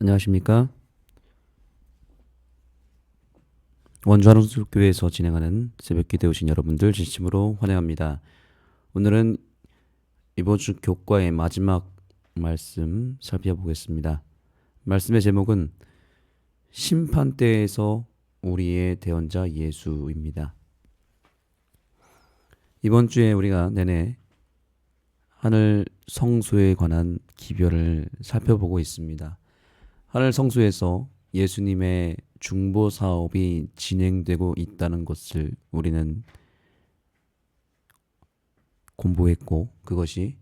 안녕하십니까? 원주하는술교회에서 진행하는 새벽기도에 오신 여러분들 진심으로 환영합니다. 오늘은 이번 주 교과의 마지막 말씀 살펴보겠습니다. 말씀의 제목은 심판대에서 우리의 대언자 예수입니다. 이번 주에 우리가 내내 하늘 성소에 관한 기별을 살펴보고 있습니다. 하늘 성소에서 예수님의 중보 사업이 진행되고 있다는 것을 우리는 공부했고, 그것이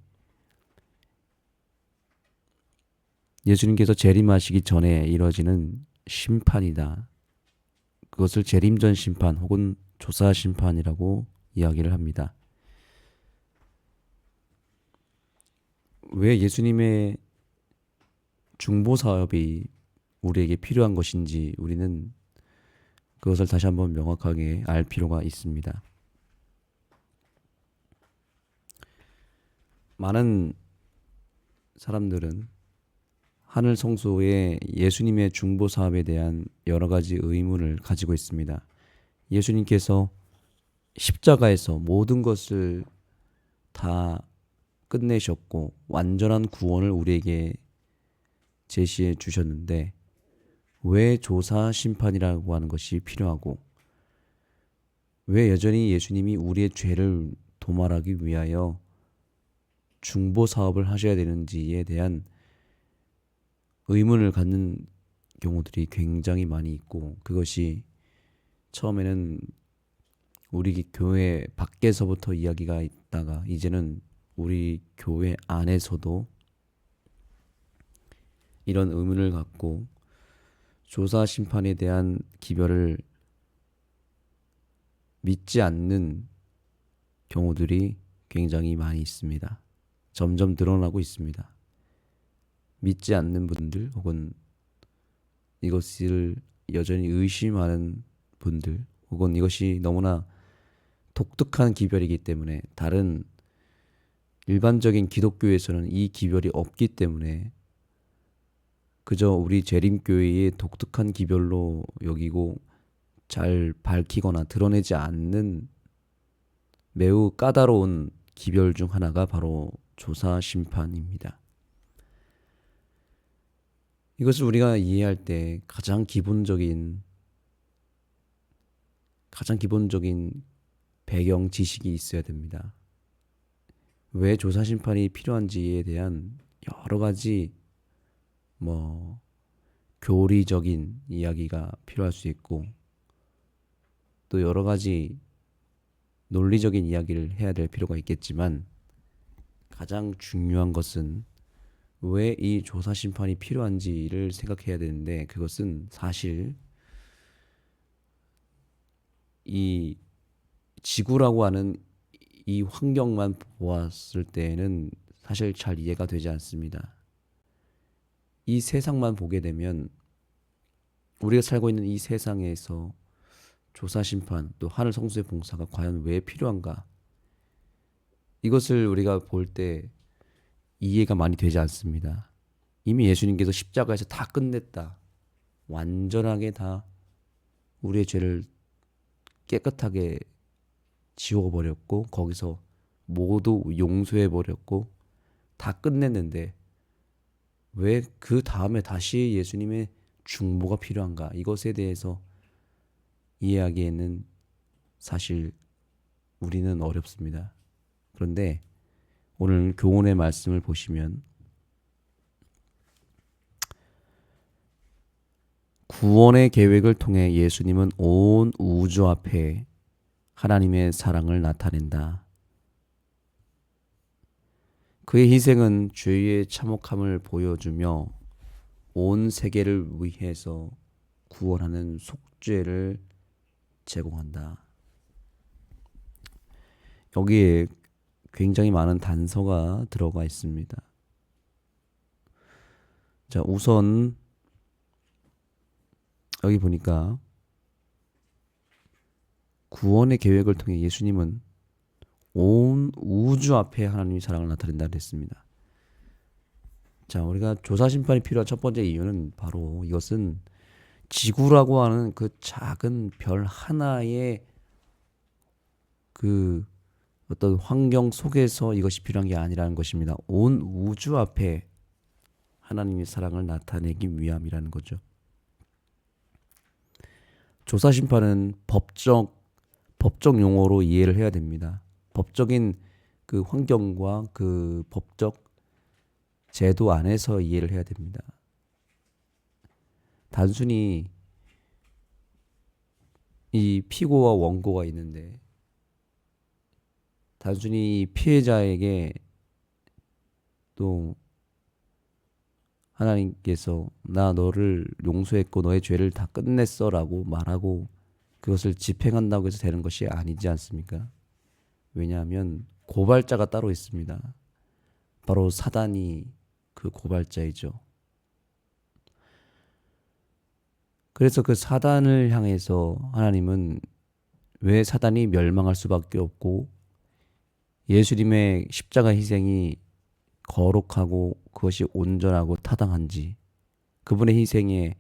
예수님께서 재림하시기 전에 이뤄지는 심판이다. 그것을 재림전 심판 혹은 조사 심판이라고 이야기를 합니다. 왜 예수님의 중보 사업이 우리에게 필요한 것인지 우리는 그것을 다시 한번 명확하게 알 필요가 있습니다. 많은 사람들은 하늘 성소의 예수님의 중보 사업에 대한 여러 가지 의문을 가지고 있습니다. 예수님께서 십자가에서 모든 것을 다 끝내셨고 완전한 구원을 우리에게 제시해 주셨는데 왜 조사 심판이라고 하는 것이 필요하고 왜 여전히 예수님이 우리의 죄를 도말하기 위하여 중보 사업을 하셔야 되는지에 대한 의문을 갖는 경우들이 굉장히 많이 있고, 그것이 처음에는 우리 교회 밖에서부터 이야기가 있다가 이제는 우리 교회 안에서도 이런 의문을 갖고 조사 심판에 대한 기별을 믿지 않는 경우들이 굉장히 많이 있습니다. 점점 늘어나고 있습니다. 믿지 않는 분들 혹은 이것을 여전히 의심하는 분들 혹은 이것이 너무나 독특한 기별이기 때문에 다른 일반적인 기독교에서는 이 기별이 없기 때문에 그저 우리 재림교회의 독특한 기별로 여기고 잘 밝히거나 드러내지 않는 매우 까다로운 기별 중 하나가 바로 조사 심판입니다. 이것을 우리가 이해할 때 가장 기본적인 배경 지식이 있어야 됩니다. 왜 조사 심판이 필요한지에 대한 여러 가지 교리적인 이야기가 필요할 수 있고 또 여러 가지 논리적인 이야기를 해야 될 필요가 있겠지만 가장 중요한 것은 왜 이 조사 심판이 필요한지를 생각해야 되는데 그것은 사실 이 지구라고 하는 이 환경만 보았을 때에는 사실 잘 이해가 되지 않습니다. 이 세상만 보게 되면 우리가 살고 있는 이 세상에서 조사 심판 또 하늘 성수의 봉사가 과연 왜 필요한가? 이것을 우리가 볼 때 이해가 많이 되지 않습니다. 이미 예수님께서 십자가에서 다 끝냈다. 완전하게 다 우리의 죄를 깨끗하게 지워버렸고 거기서 모두 용서해버렸고 다 끝냈는데 왜 그 다음에 다시 예수님의 중보가 필요한가? 이것에 대해서 이해하기에는 사실 우리는 어렵습니다. 그런데 오늘 교훈의 말씀을 보시면 구원의 계획을 통해 예수님은 온 우주 앞에 하나님의 사랑을 나타낸다. 그의 희생은 죄의 참혹함을 보여주며 온 세계를 위해서 구원하는 속죄를 제공한다. 여기에 굉장히 많은 단서가 들어가 있습니다. 자, 우선 여기 보니까 구원의 계획을 통해 예수님은 온 우주 앞에 하나님의 사랑을 나타낸다 그랬습니다. 자, 우리가 조사 심판이 필요한 첫 번째 이유는 바로 이것은 지구라고 하는 그 작은 별 하나의 그 어떤 환경 속에서 이것이 필요한 게 아니라는 것입니다. 온 우주 앞에 하나님의 사랑을 나타내기 위함이라는 거죠. 조사 심판은 법적 용어로 이해를 해야 됩니다. 법적인 그 환경과 그 법적 제도 안에서 이해를 해야 됩니다. 단순히 이 피고와 원고가 있는데 단순히 피해자에게 또 하나님께서 나 너를 용서했고 너의 죄를 다 끝냈어라고 말하고 그것을 집행한다고 해서 되는 것이 아니지 않습니까? 왜냐하면 고발자가 따로 있습니다. 바로 사단이 그 고발자이죠. 그래서 그 사단을 향해서 하나님은 왜 사단이 멸망할 수밖에 없고 예수님의 십자가 희생이 거룩하고 그것이 온전하고 타당한지 그분의 희생의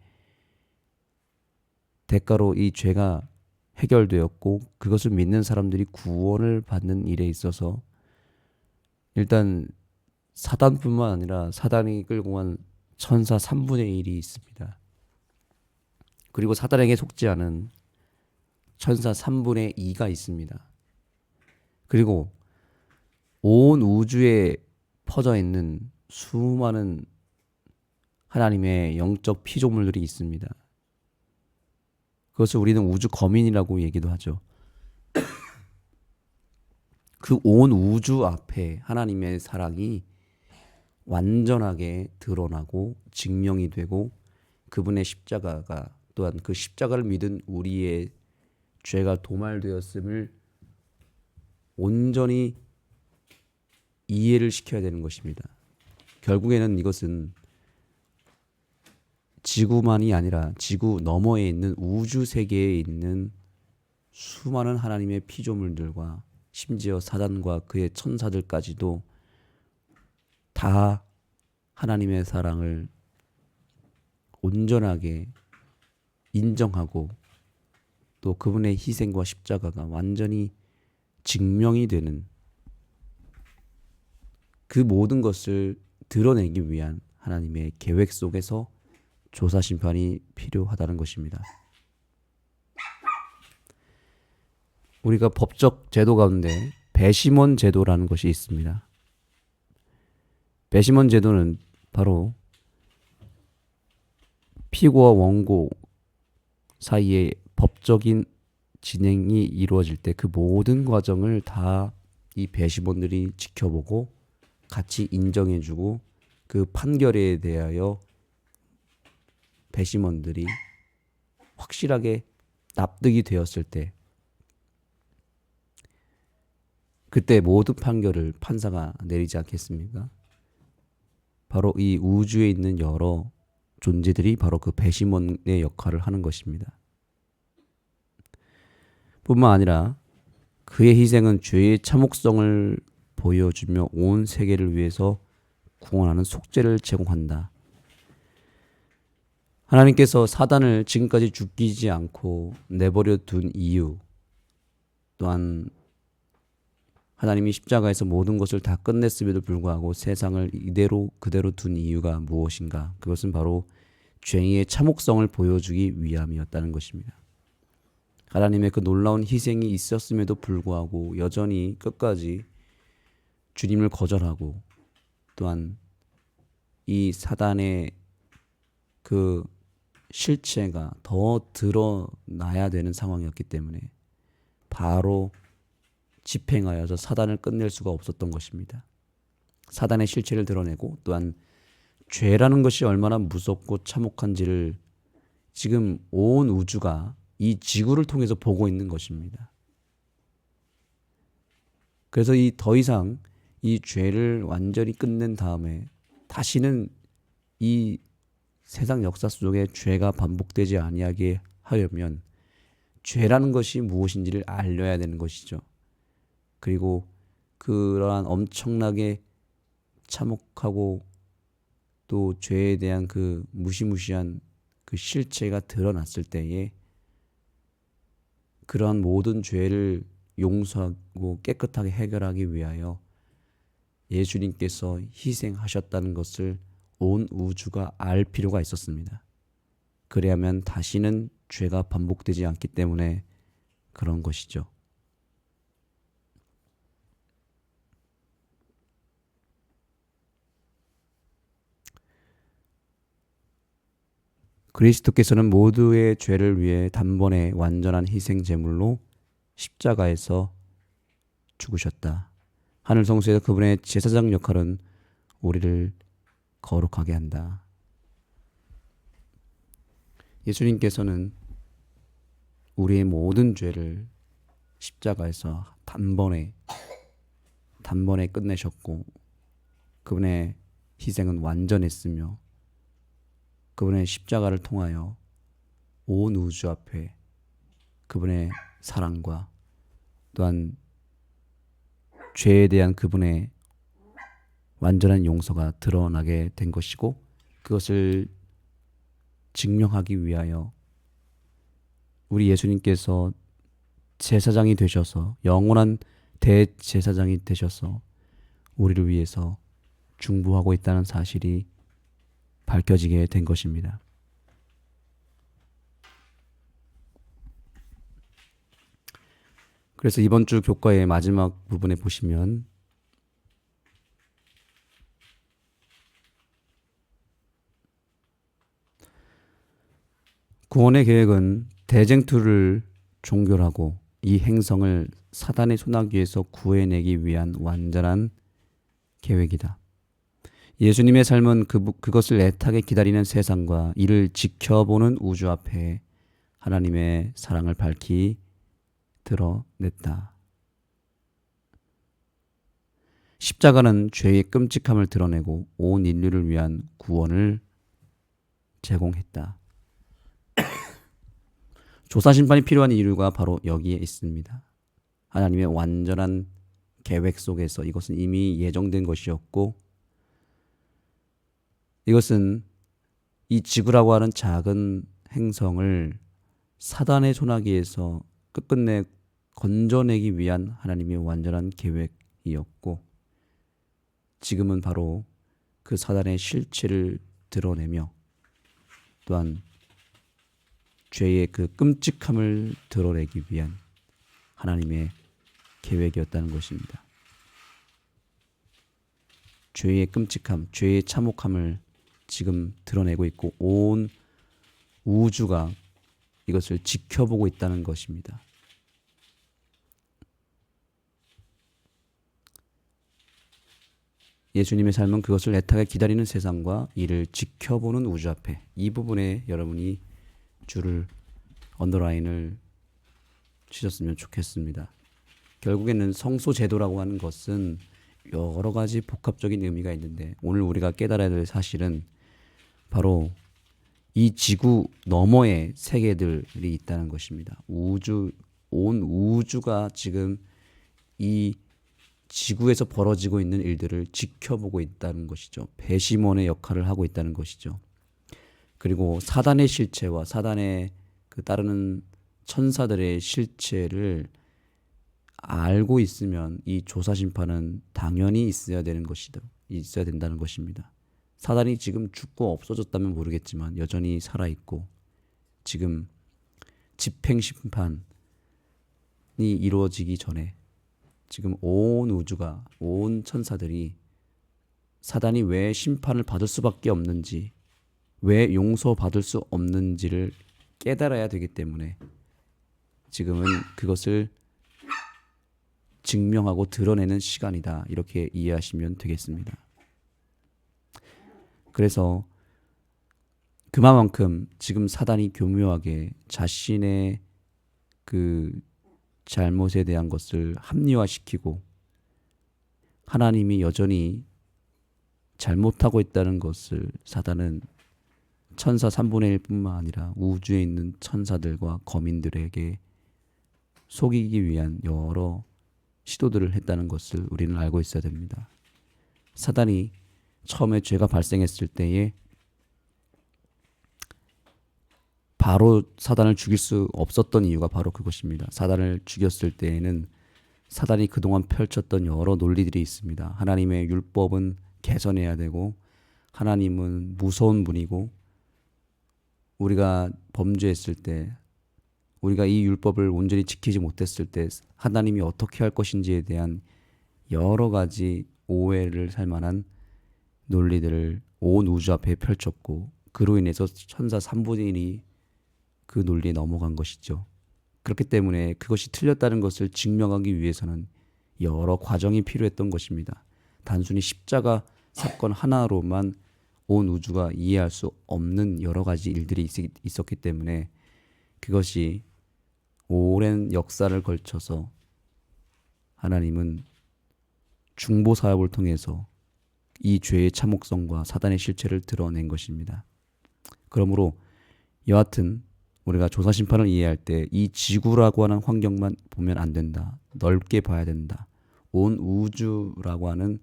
대가로 이 죄가 해결되었고 그것을 믿는 사람들이 구원을 받는 일에 있어서 일단 사단뿐만 아니라 사단이 끌고 간 천사 3분의 1이 있습니다. 그리고 사단에게 속지 않은 천사 3분의 2가 있습니다. 그리고 온 우주에 퍼져 있는 수많은 하나님의 영적 피조물들이 있습니다. 그것을 우리는 우주 거민이라고 얘기도 하죠. 그 온 우주 앞에 하나님의 사랑이 완전하게 드러나고 증명이 되고 그분의 십자가가 또한 그 십자가를 믿은 우리의 죄가 도말되었음을 온전히 이해를 시켜야 되는 것입니다. 결국에는 이것은 지구만이 아니라 지구 너머에 있는 우주 세계에 있는 수많은 하나님의 피조물들과 심지어 사단과 그의 천사들까지도 다 하나님의 사랑을 온전하게 인정하고 또 그분의 희생과 십자가가 완전히 증명이 되는 그 모든 것을 드러내기 위한 하나님의 계획 속에서 조사 심판이 필요하다는 것입니다. 우리가 법적 제도 가운데 배심원 제도라는 것이 있습니다. 배심원 제도는 바로 피고와 원고 사이에 법적인 진행이 이루어질 때 그 모든 과정을 다 이 배심원들이 지켜보고 같이 인정해주고 그 판결에 대하여 배심원들이 확실하게 납득이 되었을 때 그때 모든 판결을 판사가 내리지 않겠습니까? 바로 이 우주에 있는 여러 존재들이 바로 그 배심원의 역할을 하는 것입니다. 뿐만 아니라 그의 희생은 죄의 참혹성을 보여주며 온 세계를 위해서 구원하는 속죄를 제공한다. 하나님께서 사단을 지금까지 죽이지 않고 내버려 둔 이유 또한 하나님이 십자가에서 모든 것을 다 끝냈음에도 불구하고 세상을 이대로 그대로 둔 이유가 무엇인가? 그것은 바로 죄의 참혹성을 보여주기 위함이었다는 것입니다. 하나님의 그 놀라운 희생이 있었음에도 불구하고 여전히 끝까지 주님을 거절하고 또한 이 사단의 그 실체가 더 드러나야 되는 상황이었기 때문에 바로 집행하여서 사단을 끝낼 수가 없었던 것입니다. 사단의 실체를 드러내고 또한 죄라는 것이 얼마나 무섭고 참혹한지를 지금 온 우주가 이 지구를 통해서 보고 있는 것입니다. 그래서 이 더 이상 이 죄를 완전히 끝낸 다음에 다시는 이 세상 역사 속에 죄가 반복되지 아니하게 하려면 죄라는 것이 무엇인지를 알려야 되는 것이죠. 그리고 그러한 엄청나게 참혹하고 또 죄에 대한 그 무시무시한 그 실체가 드러났을 때에 그러한 모든 죄를 용서하고 깨끗하게 해결하기 위하여 예수님께서 희생하셨다는 것을 온 우주가 알 필요가 있었습니다. 그래야만 다시는 죄가 반복되지 않기 때문에 그런 것이죠. 그리스도께서는 모두의 죄를 위해 단번에 완전한 희생 제물로 십자가에서 죽으셨다. 하늘 성소에서 그분의 제사장 역할은 우리를 거룩하게 한다. 예수님께서는 우리의 모든 죄를 십자가에서 단번에 끝내셨고 그분의 희생은 완전했으며 그분의 십자가를 통하여 온 우주 앞에 그분의 사랑과 또한 죄에 대한 그분의 완전한 용서가 드러나게 된 것이고 그것을 증명하기 위하여 우리 예수님께서 제사장이 되셔서 영원한 대제사장이 되셔서 우리를 위해서 중보하고 있다는 사실이 밝혀지게 된 것입니다. 그래서 이번 주 교과의 마지막 부분에 보시면 구원의 계획은 대쟁투를 종결하고 이 행성을 사단의 소나기에서 구해내기 위한 완전한 계획이다. 예수님의 삶은 그것을 애타게 기다리는 세상과 이를 지켜보는 우주 앞에 하나님의 사랑을 밝히 드러냈다. 십자가는 죄의 끔찍함을 드러내고 온 인류를 위한 구원을 제공했다. 조사심판이 필요한 이유가 바로 여기에 있습니다. 하나님의 완전한 계획 속에서 이것은 이미 예정된 것이었고 이것은 이 지구라고 하는 작은 행성을 사단의 소나기에서 끝끝내 건져내기 위한 하나님의 완전한 계획이었고 지금은 바로 그 사단의 실체를 드러내며 또한 죄의 그 끔찍함을 드러내기 위한 하나님의 계획이었다는 것입니다. 죄의 끔찍함, 죄의 참혹함을 지금 드러내고 있고 온 우주가 이것을 지켜보고 있다는 것입니다. 예수님의 삶은 그것을 애타게 기다리는 세상과 이를 지켜보는 우주 앞에 이 부분에 여러분이 줄을 언더라인을 치셨으면 좋겠습니다. 결국에는 성소 제도라고 하는 것은 여러 가지 복합적인 의미가 있는데 오늘 우리가 깨달아야 될 사실은 바로 이 지구 너머의 세계들이 있다는 것입니다. 온 우주가 지금 이 지구에서 벌어지고 있는 일들을 지켜보고 있다는 것이죠. 배심원의 역할을 하고 있다는 것이죠. 그리고 사단의 실체와 사단의 그 따르는 천사들의 실체를 알고 있으면 이 조사심판은 당연히 있어야 된다는 것입니다. 사단이 지금 죽고 없어졌다면 모르겠지만 여전히 살아있고 지금 집행심판이 이루어지기 전에 지금 온 우주가 온 천사들이 사단이 왜 심판을 받을 수밖에 없는지 왜 용서받을 수 없는지를 깨달아야 되기 때문에 지금은 그것을 증명하고 드러내는 시간이다. 이렇게 이해하시면 되겠습니다. 그래서 그만큼 지금 사단이 교묘하게 자신의 그 잘못에 대한 것을 합리화시키고 하나님이 여전히 잘못하고 있다는 것을 사단은 천사 3분의 1뿐만 아니라 우주에 있는 천사들과 거민들에게 속이기 위한 여러 시도들을 했다는 것을 우리는 알고 있어야 됩니다. 사단이 처음에 죄가 발생했을 때에 바로 사단을 죽일 수 없었던 이유가 바로 그것입니다. 사단을 죽였을 때에는 사단이 그동안 펼쳤던 여러 논리들이 있습니다. 하나님의 율법은 개선해야 되고, 하나님은 무서운 분이고, 우리가 범죄했을 때, 우리가 이 율법을 온전히 지키지 못했을 때 하나님이 어떻게 할 것인지에 대한 여러 가지 오해를 살 만한 논리들을 온 우주 앞에 펼쳤고, 그로 인해서 천사 3분의 1이 그 논리에 넘어간 것이죠. 그렇기 때문에 그것이 틀렸다는 것을 증명하기 위해서는 여러 과정이 필요했던 것입니다. 단순히 십자가 사건 하나로만 온 우주가 이해할 수 없는 여러 가지 일들이 있었기 때문에 그것이 오랜 역사를 걸쳐서 하나님은 중보 사역을 통해서 이 죄의 참혹성과 사단의 실체를 드러낸 것입니다. 그러므로 여하튼 우리가 조사심판을 이해할 때 이 지구라고 하는 환경만 보면 안 된다. 넓게 봐야 된다. 온 우주라고 하는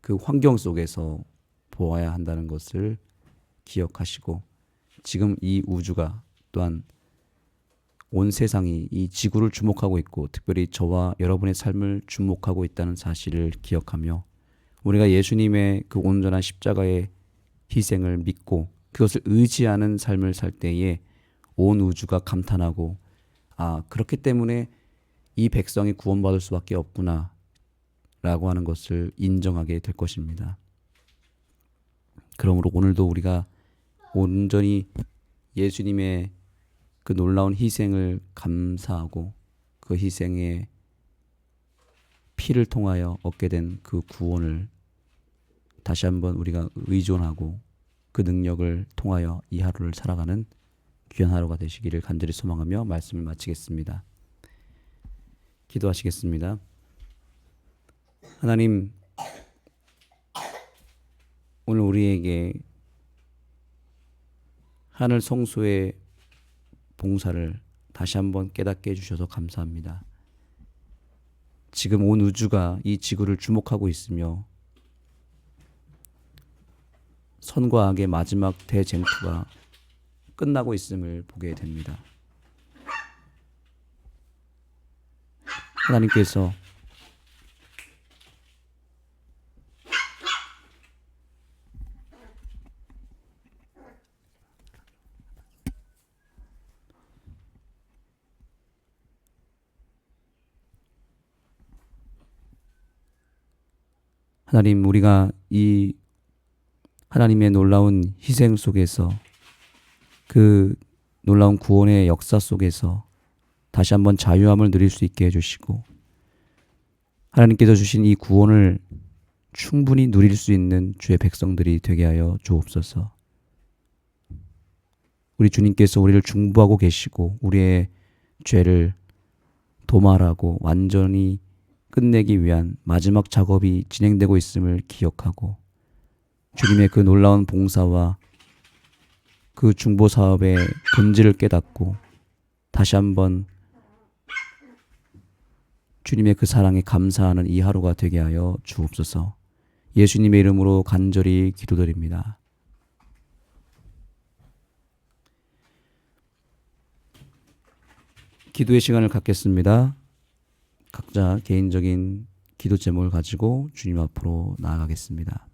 그 환경 속에서 보아야 한다는 것을 기억하시고, 지금 이 우주가 또한 온 세상이 이 지구를 주목하고 있고, 특별히 저와 여러분의 삶을 주목하고 있다는 사실을 기억하며, 우리가 예수님의 그 온전한 십자가의 희생을 믿고 그것을 의지하는 삶을 살 때에 온 우주가 감탄하고, 아, 그렇기 때문에 이 백성이 구원받을 수밖에 없구나 라고 하는 것을 인정하게 될 것입니다. 그러므로 오늘도 우리가 온전히 예수님의 그 놀라운 희생을 감사하고, 그 희생의 피를 통하여 얻게 된 그 구원을 다시 한번 우리가 의존하고 그 능력을 통하여 이 하루를 살아가는 귀한 하루가 되시기를 간절히 소망하며 말씀을 마치겠습니다. 기도하시겠습니다. 하나님, 오늘 우리에게 하늘 성소의 봉사를 다시 한번 깨닫게 해주셔서 감사합니다. 지금 온 우주가 이 지구를 주목하고 있으며 선과 악의 마지막 대쟁투가 끝나고 있음을 보게 됩니다. 하나님께서 하나님, 우리가 이 하나님의 놀라운 희생 속에서, 그 놀라운 구원의 역사 속에서 다시 한번 자유함을 누릴 수 있게 해주시고, 하나님께서 주신 이 구원을 충분히 누릴 수 있는 주의 백성들이 되게 하여 주옵소서. 우리 주님께서 우리를 중보하고 계시고 우리의 죄를 도말하고 완전히 끝내기 위한 마지막 작업이 진행되고 있음을 기억하고, 주님의 그 놀라운 봉사와 그 중보 사업의 본질을 깨닫고 다시 한번 주님의 그 사랑에 감사하는 이 하루가 되게 하여 주옵소서. 예수님의 이름으로 간절히 기도드립니다. 기도의 시간을 갖겠습니다. 각자 개인적인 기도 제목을 가지고 주님 앞으로 나아가겠습니다.